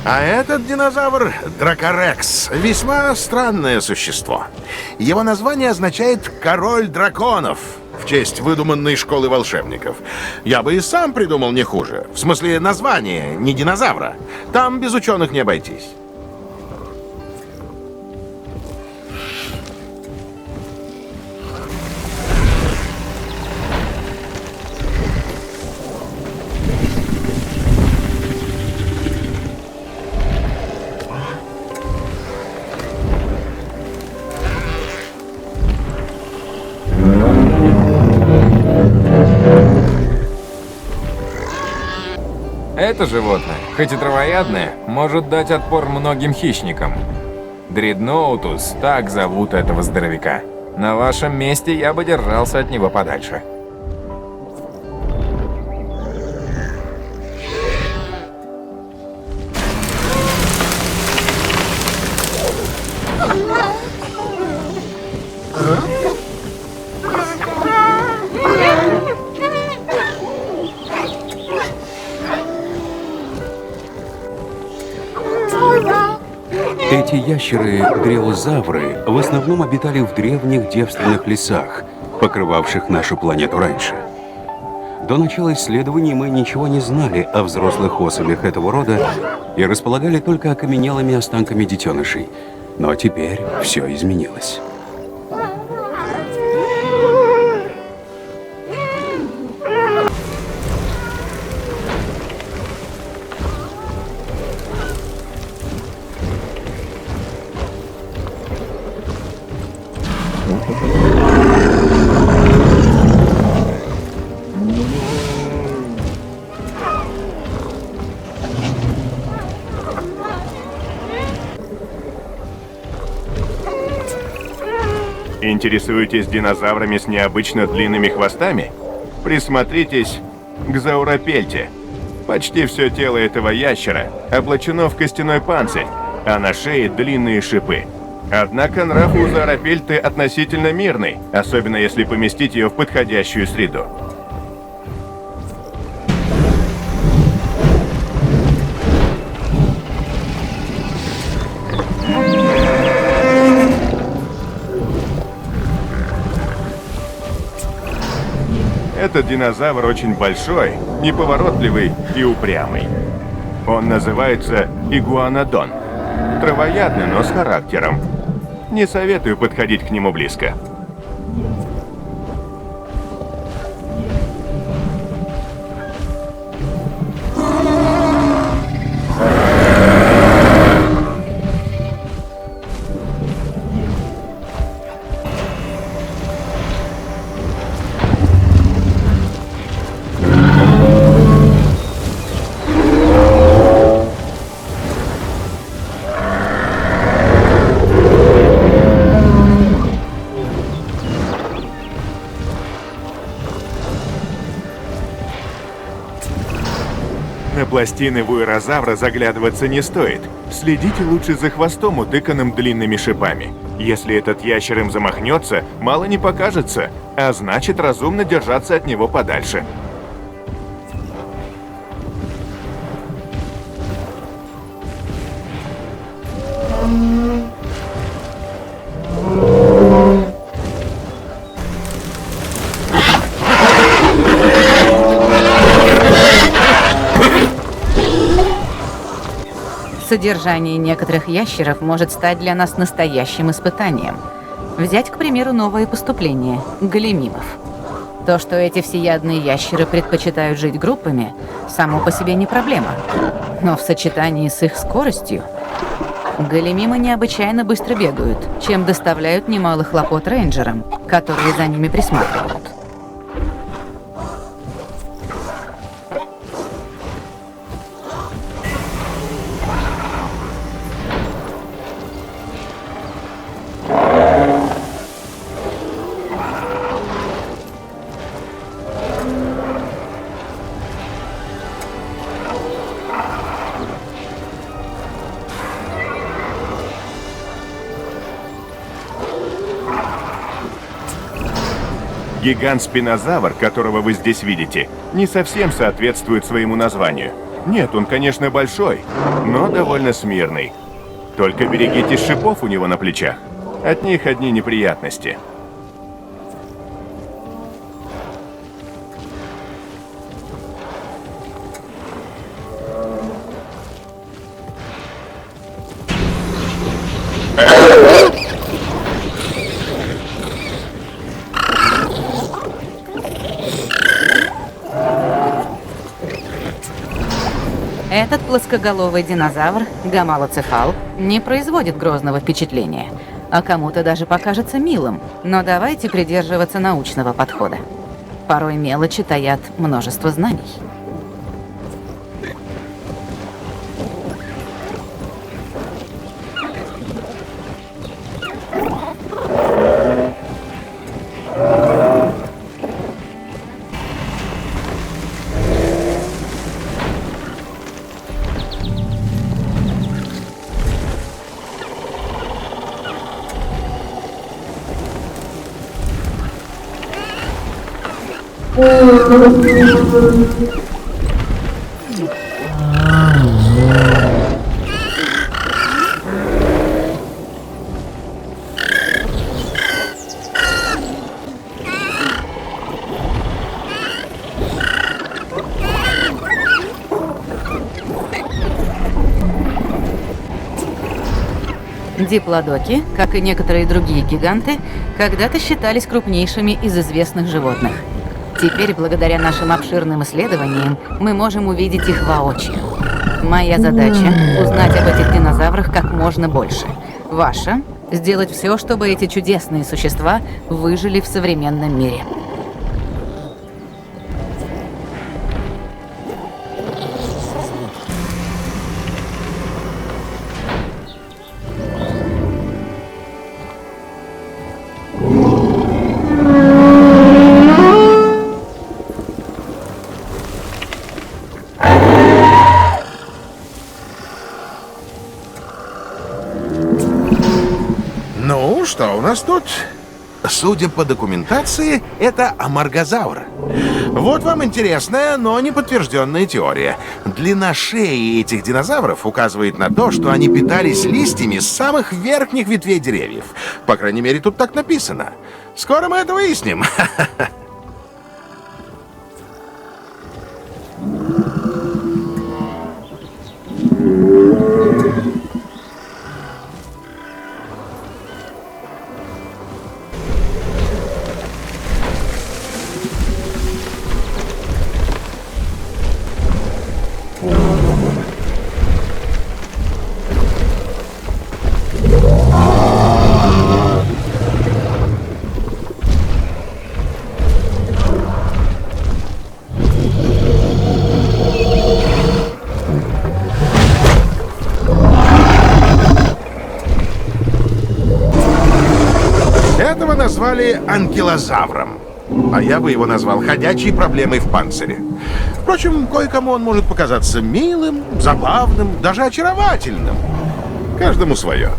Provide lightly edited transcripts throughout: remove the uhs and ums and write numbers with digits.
А этот динозавр — Дракорекс. Весьма странное существо. Его название означает «король драконов», в честь выдуманной школы волшебников. Я бы и сам придумал не хуже. В смысле, название, не динозавра. Там без ученых не обойтись. Это животное, хоть и травоядное, может дать отпор многим хищникам. Дредноутус, так зовут этого здоровяка. На вашем месте я бы держался от него подальше. Эти ящеры-древозавры в основном обитали в древних девственных лесах, покрывавших нашу планету раньше. До начала исследований мы ничего не знали о взрослых особях этого рода и располагали только окаменелыми останками детенышей. Но теперь все изменилось. Интересуетесь динозаврами с необычно длинными хвостами? Присмотритесь к зауропельте. Почти все тело этого ящера облачено в костяной панцирь, а на шее длинные шипы. Однако нрав у зауропельты относительно мирный, особенно если поместить ее в подходящую среду. Этот динозавр очень большой, неповоротливый и упрямый. Он называется игуанодон. Травоядный, но с характером. Не советую подходить к нему близко. На пластины вуэрозавра заглядываться не стоит. Следите лучше за хвостом, утыканным длинными шипами. Если этот ящер им замахнется, мало не покажется, а значит, разумно держаться от него подальше. Содержание некоторых ящеров может стать для нас настоящим испытанием. Взять, к примеру, новое поступление – големимов. То, что эти всеядные ящеры предпочитают жить группами, само по себе не проблема. Но в сочетании с их скоростью големимы необычайно быстро бегают, чем доставляют немало хлопот рейнджерам, которые за ними присматривают. Гигант-спинозавр, которого вы здесь видите, не совсем соответствует своему названию. Нет, он, конечно, большой, но довольно смирный. Только берегитесь шипов у него на плечах. От них одни неприятности. Этот плоскоголовый динозавр, гомалоцефал, не производит грозного впечатления, а кому-то даже покажется милым. Но давайте придерживаться научного подхода. Порой мелочи таят множество знаний. Диплодоки, как и некоторые другие гиганты, когда-то считались крупнейшими из известных животных. Теперь, благодаря нашим обширным исследованиям, мы можем увидеть их воочию. Моя задача – узнать об этих динозаврах как можно больше. Ваша – сделать все, чтобы эти чудесные существа выжили в современном мире. Ну, что у нас тут? Судя по документации, это амаргозавр. Вот вам интересная, но не подтвержденная теория. Длина шеи этих динозавров указывает на то, что они питались листьями с самых верхних ветвей деревьев. По крайней мере, тут так написано. Скоро мы это выясним. Этого назвали анкилозавром. А я бы его назвал ходячей проблемой в панцире. Впрочем, кое-кому он может показаться милым, забавным, даже очаровательным. Каждому свое.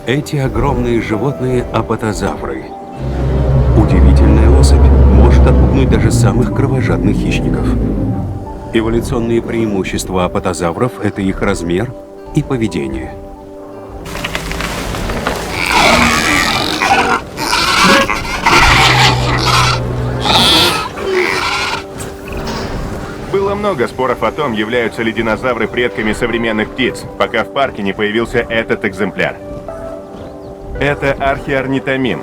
Эти огромные животные – апатозавры. Удивительная особь, может отпугнуть даже самых кровожадных хищников. Эволюционные преимущества апатозавров – это их размер и поведение. Было много споров о том, являются ли динозавры предками современных птиц, пока в парке не появился этот экземпляр. Это археорнитомим.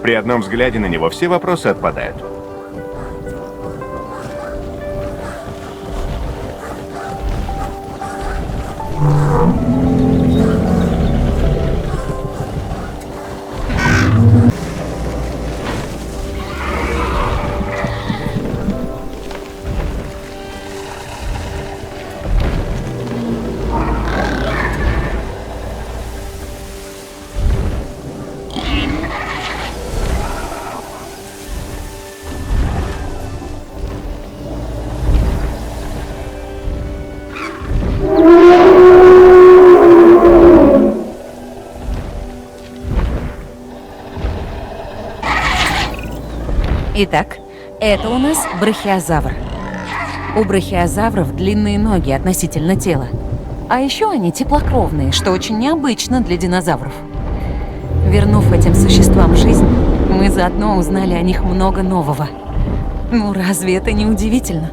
При одном взгляде на него все вопросы отпадают. Итак, это у нас брахиозавр. У брахиозавров длинные ноги относительно тела. А еще они теплокровные, что очень необычно для динозавров. Вернув этим существам жизнь, мы заодно узнали о них много нового. Ну, разве это не удивительно?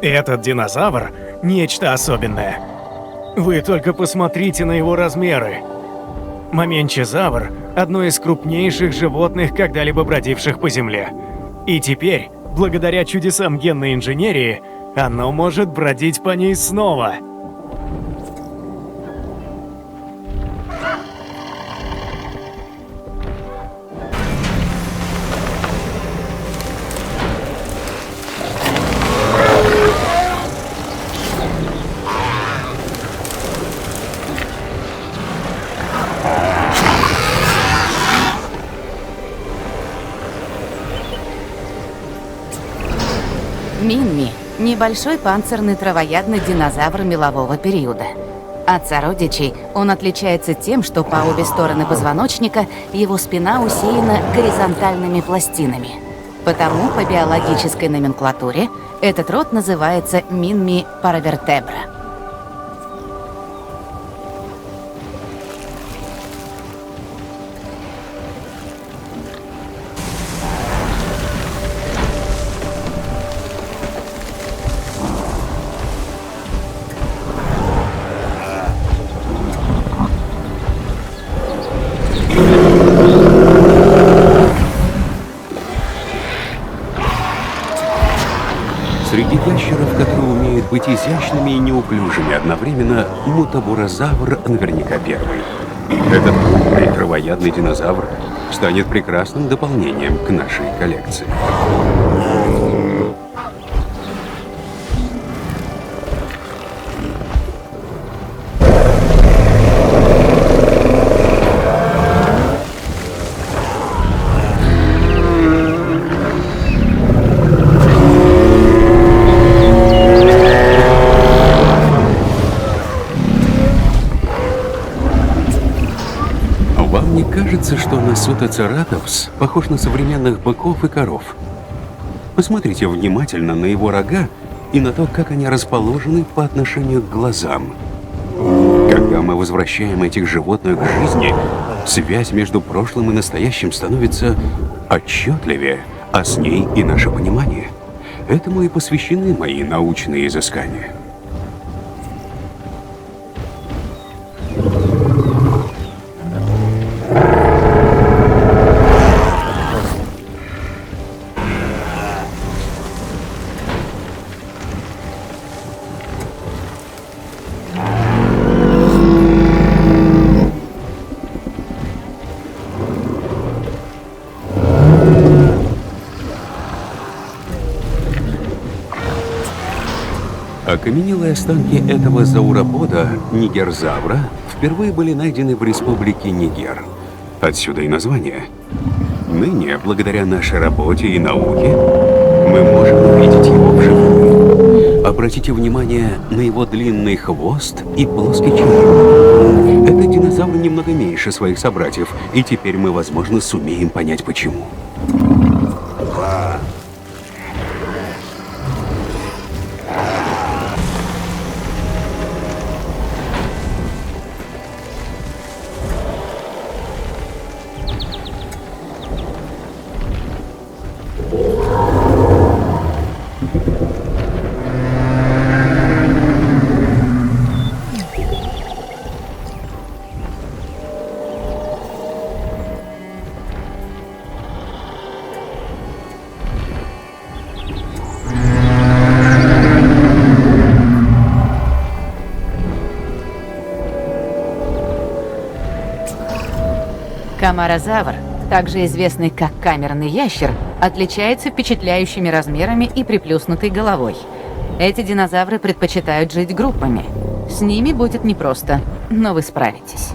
Этот динозавр – нечто особенное. Вы только посмотрите на его размеры. Маменчезавр – одно из крупнейших животных, когда-либо бродивших по Земле. И теперь, благодаря чудесам генной инженерии, оно может бродить по ней снова. Минми – небольшой панцирный травоядный динозавр мелового периода. От сородичей он отличается тем, что по обе стороны позвоночника его спина усеяна горизонтальными пластинами. Потому по биологической номенклатуре этот род называется Минми паравертебра. Среди ящеров, которые умеют быть изящными и неуклюжими одновременно, мутабурозавр наверняка первый. Этот крупный травоядный динозавр станет прекрасным дополнением к нашей коллекции. Вам не кажется, что Носотоцератопс похож на современных быков и коров? Посмотрите внимательно на его рога и на то, как они расположены по отношению к глазам. Когда мы возвращаем этих животных к жизни, связь между прошлым и настоящим становится отчетливее, а с ней и наше понимание. Этому и посвящены мои научные изыскания. Окаменелые останки этого зауропода, нигерзавра, впервые были найдены в республике Нигер. Отсюда и название. Ныне, благодаря нашей работе и науке, мы можем увидеть его вживую. Обратите внимание на его длинный хвост и плоский череп. Этот динозавр немного меньше своих собратьев, и теперь мы, возможно, сумеем понять, почему. Камарозавр, также известный как камерный ящер, отличается впечатляющими размерами и приплюснутой головой. Эти динозавры предпочитают жить группами. С ними будет непросто, но вы справитесь.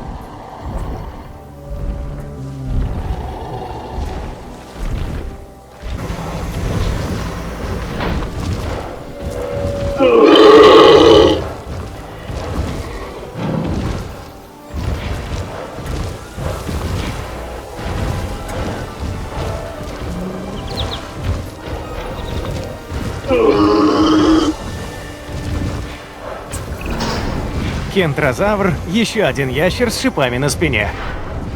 Кентрозавр – еще один ящер с шипами на спине.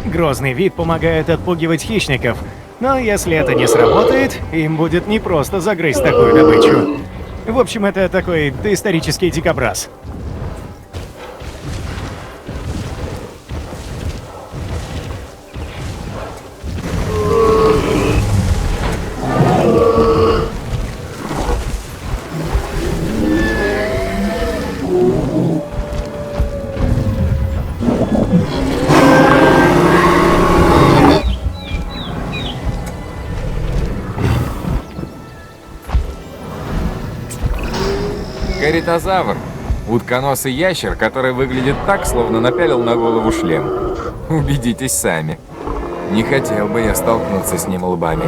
Грозный вид помогает отпугивать хищников, но если это не сработает, им будет непросто загрызть такую добычу. В общем, это такой доисторический дикобраз. Каритозавр. Утконосый ящер, который выглядит так, словно напялил на голову шлем. Убедитесь сами. Не хотел бы я столкнуться с ним лбами.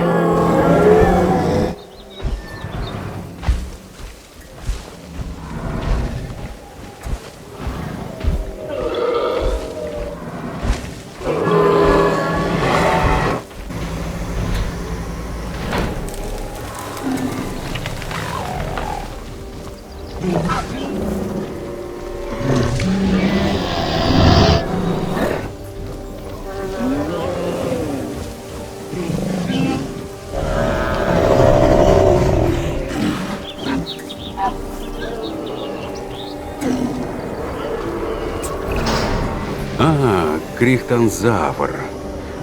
Крихтонзавр.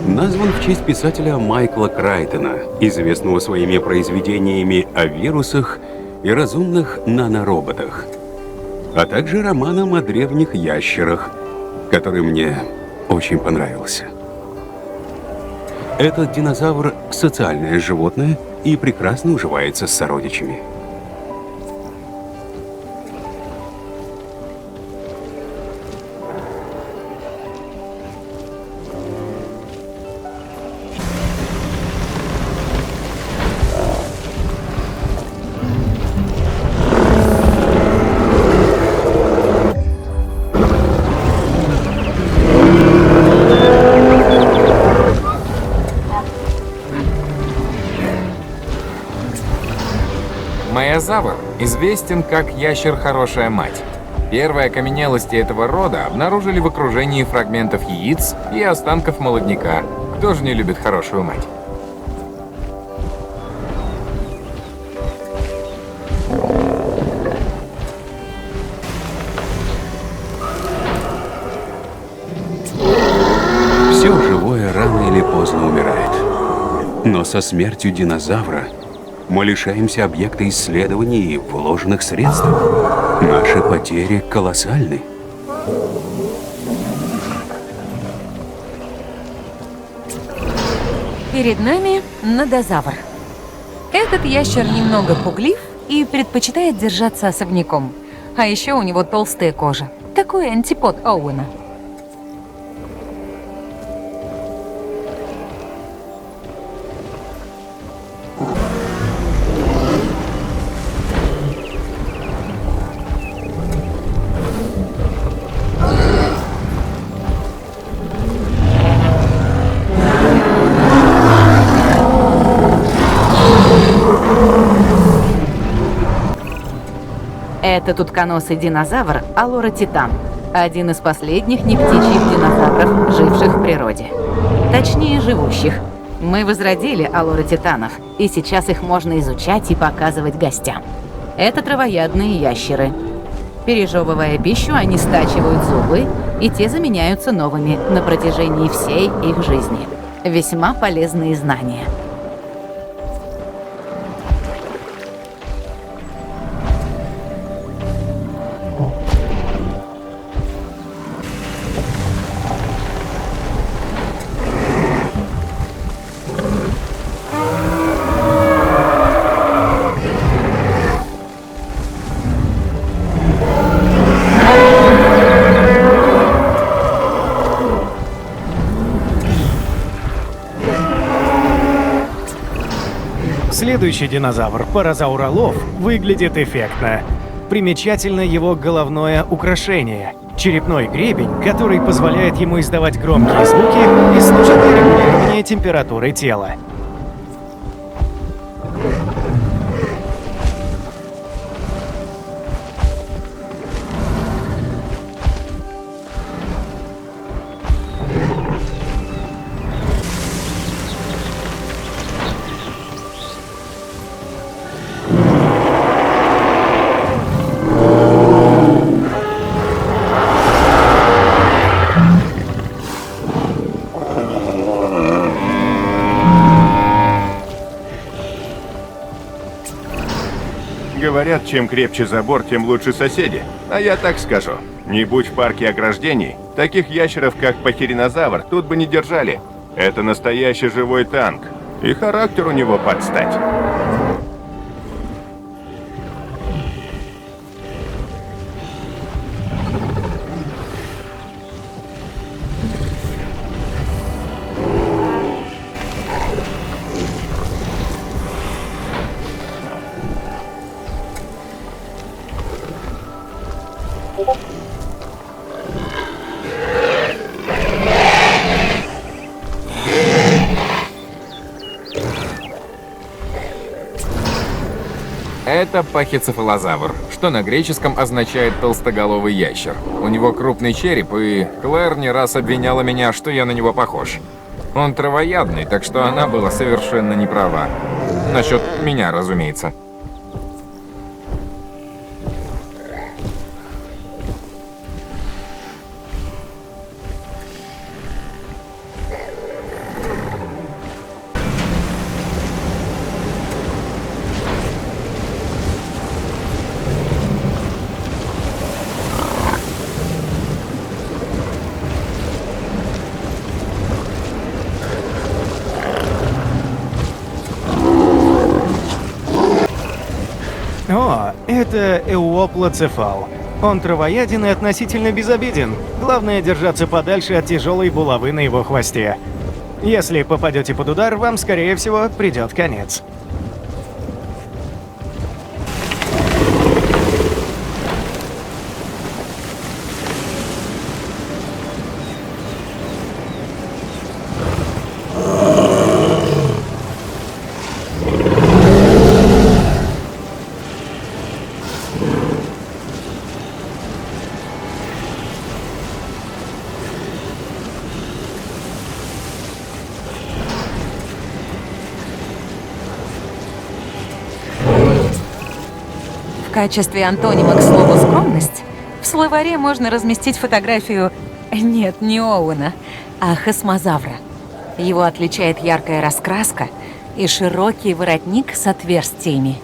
Назван в честь писателя Майкла Крайтона, известного своими произведениями о вирусах и разумных нанороботах, а также романом о древних ящерах, который мне очень понравился. Этот динозавр – социальное животное и прекрасно уживается с сородичами. Маязавр известен как ящер-хорошая мать. Первые окаменелости этого рода обнаружили в окружении фрагментов яиц и останков молодняка. Кто же не любит хорошую мать? Все живое рано или поздно умирает. Но со смертью динозавра мы лишаемся объекта исследований и вложенных средств. Наши потери колоссальны. Перед нами нодозавр. Этот ящер немного пуглив и предпочитает держаться особняком. А еще у него толстая кожа. Такой антипод Оуэна. Это утконосый динозавр Алора Титан. Один из последних нептичьих динозавров, живших в природе. Точнее, живущих. Мы возродили Алора Титанов, и сейчас их можно изучать и показывать гостям. Это травоядные ящеры. Пережевывая пищу, они стачивают зубы, и те заменяются новыми на протяжении всей их жизни. Весьма полезные знания. Следующий динозавр, паразауролов, выглядит эффектно. Примечательно его головное украшение – черепной гребень, который позволяет ему издавать громкие звуки и служит для регулирования температуры тела. Говорят, чем крепче забор, тем лучше соседи. А я так скажу. Не будь в парке ограждений, таких ящеров, как пахиринозавр, тут бы не держали. Это настоящий живой танк. И характер у него под стать. Это пахицефалозавр, что на греческом означает толстоголовый ящер. У него крупный череп, и Клэр не раз обвиняла меня, что я на него похож. Он травоядный, так что она была совершенно не права. Насчет меня, разумеется. О, это эуоплоцефал. Он травояден и относительно безобиден. Главное держаться подальше от тяжелой булавы на его хвосте. Если попадете под удар, вам, скорее всего, придет конец. В качестве антонима к слову «скромность» в словаре можно разместить фотографию, нет, не Оуэна, а хасмозавра. Его отличает яркая раскраска и широкий воротник с отверстиями.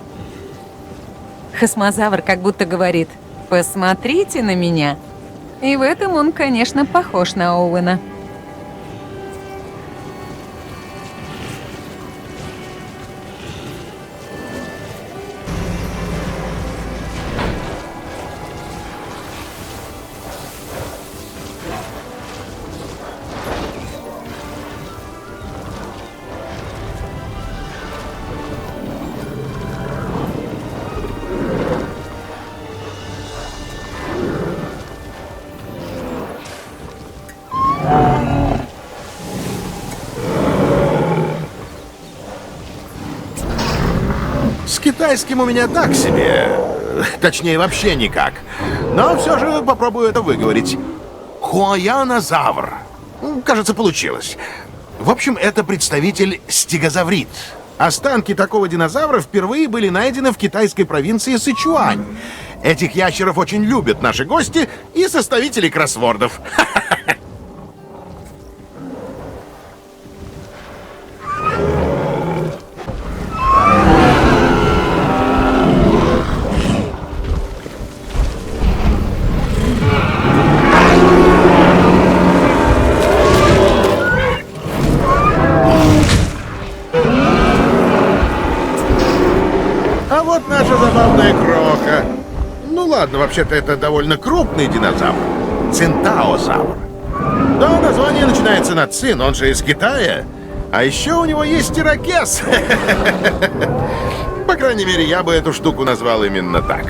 Хасмозавр как будто говорит «посмотрите на меня». И в этом он, конечно, похож на Оуэна. С китайским у меня так себе. Точнее, вообще никак. Но все же попробую это выговорить. Хуаянозавр. Кажется, получилось. В общем, это представитель стегозаврид. Останки такого динозавра впервые были найдены в китайской провинции Сычуань. Этих ящеров очень любят наши гости и составители кроссвордов. А вот наша забавная кроха. Ну ладно, вообще-то это довольно крупный динозавр. Центаозавр. Да, название начинается на цин, он же из Китая. А еще у него есть ирокез. По крайней мере, я бы эту штуку назвал именно так.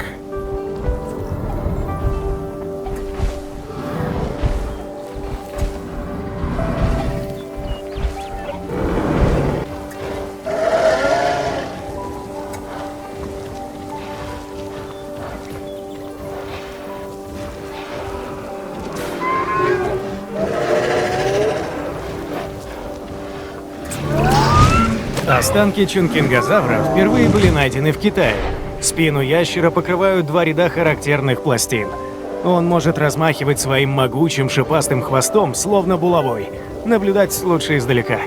Останки чункингозавра впервые были найдены в Китае. Спину ящера покрывают два ряда характерных пластин. Он может размахивать своим могучим шипастым хвостом, словно булавой. Наблюдать лучше издалека.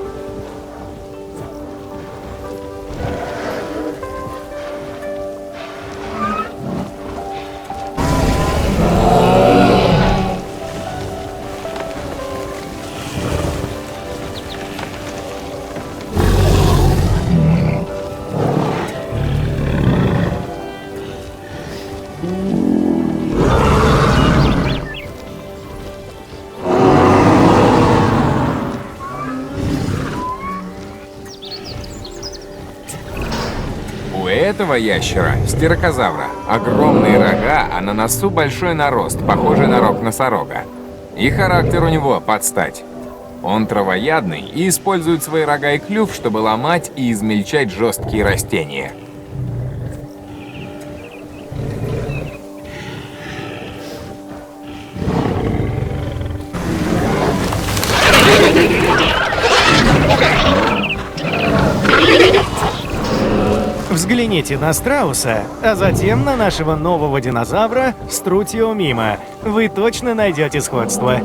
У этого ящера, стирокозавра, огромные рога, а на носу большой нарост, похожий на рог носорога. И характер у него под стать. Он травоядный и использует свои рога и клюв, чтобы ломать и измельчать жесткие растения. Взгляните на страуса, а затем на нашего нового динозавра Струтиомима. Вы точно найдете сходство.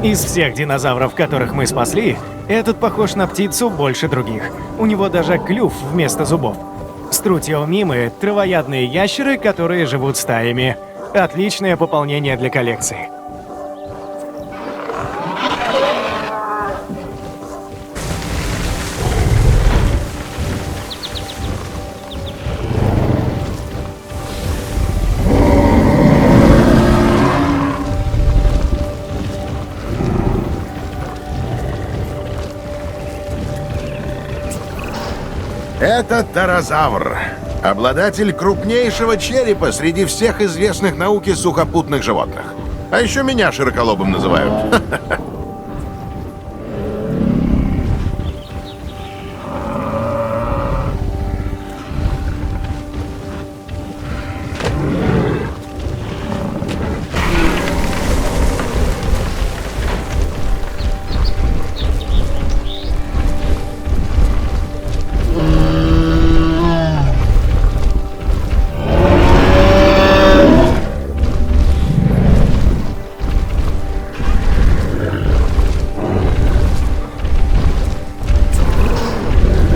Из всех динозавров, которых мы спасли, этот похож на птицу больше других. У него даже клюв вместо зубов. Струтиомимы — травоядные ящеры, которые живут стаями. Отличное пополнение для коллекции. Это тарозавр, обладатель крупнейшего черепа среди всех известных науке сухопутных животных. А еще меня широколобым называют.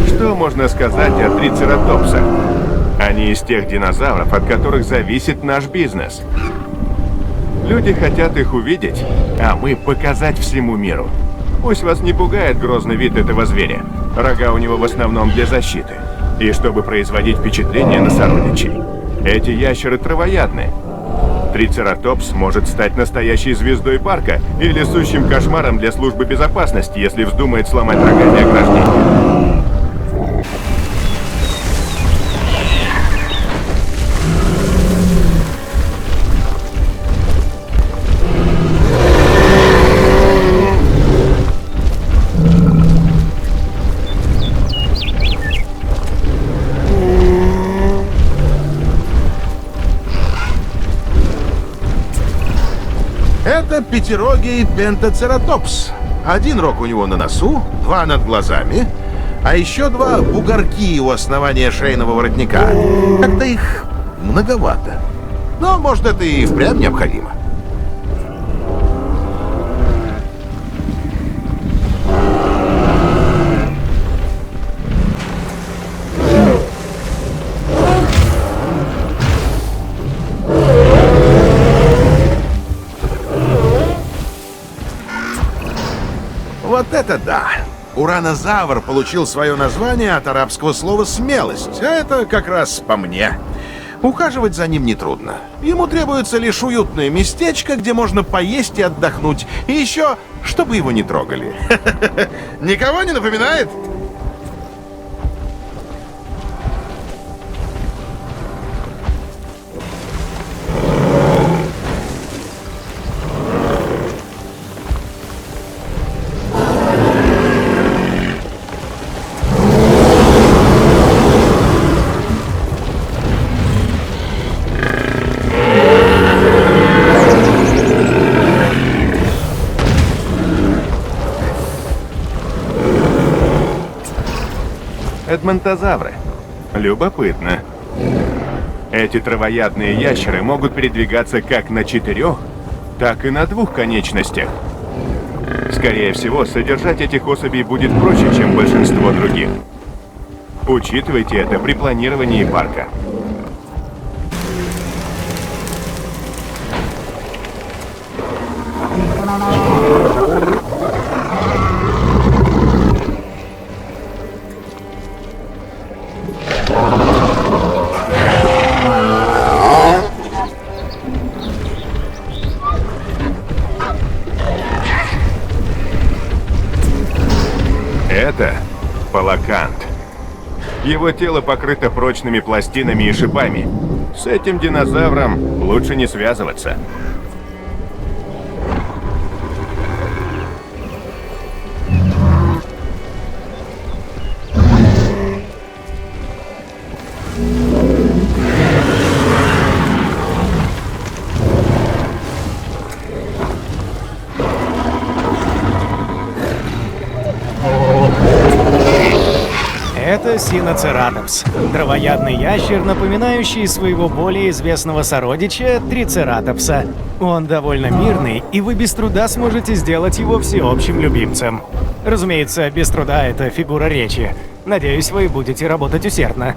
Что можно сказать о трицератопсах? Они из тех динозавров, от которых зависит наш бизнес. Люди хотят их увидеть, а мы показать всему миру. Пусть вас не пугает грозный вид этого зверя. Рога у него в основном для защиты. И чтобы производить впечатление на сородичей. Эти ящеры травоядны. Трицератопс может стать настоящей звездой парка или сущим кошмаром для службы безопасности, если вздумает сломать рогами ограждение. пятирогий пентацератопс. Один рог у него на носу, 2 над глазами, а еще 2 бугорки у основания шейного воротника. Как-то их многовато. Но, может, это и впрямь необходимо. Вот это да! Уранозавр получил свое название от арабского слова «смелость», а это как раз по мне. Ухаживать за ним нетрудно. Ему требуется лишь уютное местечко, где можно поесть и отдохнуть. И еще, чтобы его не трогали. Никого не напоминает? Эдмонтозавры. Любопытно. Эти травоядные ящеры могут передвигаться как на 4, так и на 2 конечностях. Скорее всего, содержать этих особей будет проще, чем большинство других. Учитывайте это при планировании парка. Это палакант. Его тело покрыто прочными пластинами и шипами. С этим динозавром лучше не связываться. Это Синоцератопс, травоядный ящер, напоминающий своего более известного сородича Трицератопса. Он довольно мирный, и вы без труда сможете сделать его всеобщим любимцем. Разумеется, без труда — это фигура речи. Надеюсь, вы будете работать усердно.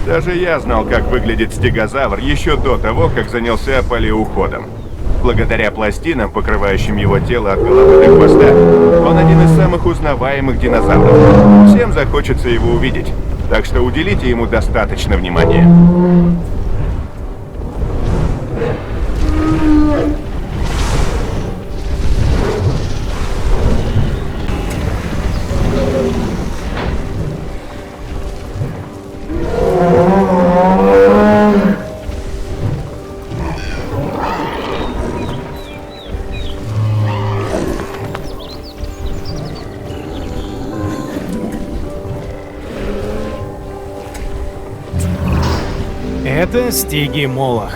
Даже я знал, как выглядит стегозавр еще до того, как занялся палеоуходом. Благодаря пластинам, покрывающим его тело от головы до хвоста, он один из самых узнаваемых динозавров. Всем захочется его увидеть, так что уделите ему достаточно внимания. Это стигимолох.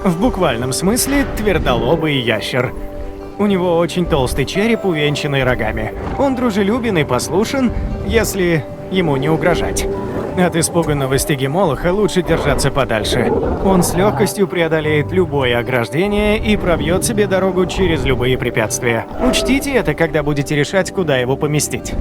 В буквальном смысле твердолобый ящер. У него очень толстый череп, увенчанный рогами. Он дружелюбен и послушен, если ему не угрожать. От испуганного стигимолоха лучше держаться подальше. Он с легкостью преодолеет любое ограждение и пробьет себе дорогу через любые препятствия. Учтите это, когда будете решать, куда его поместить.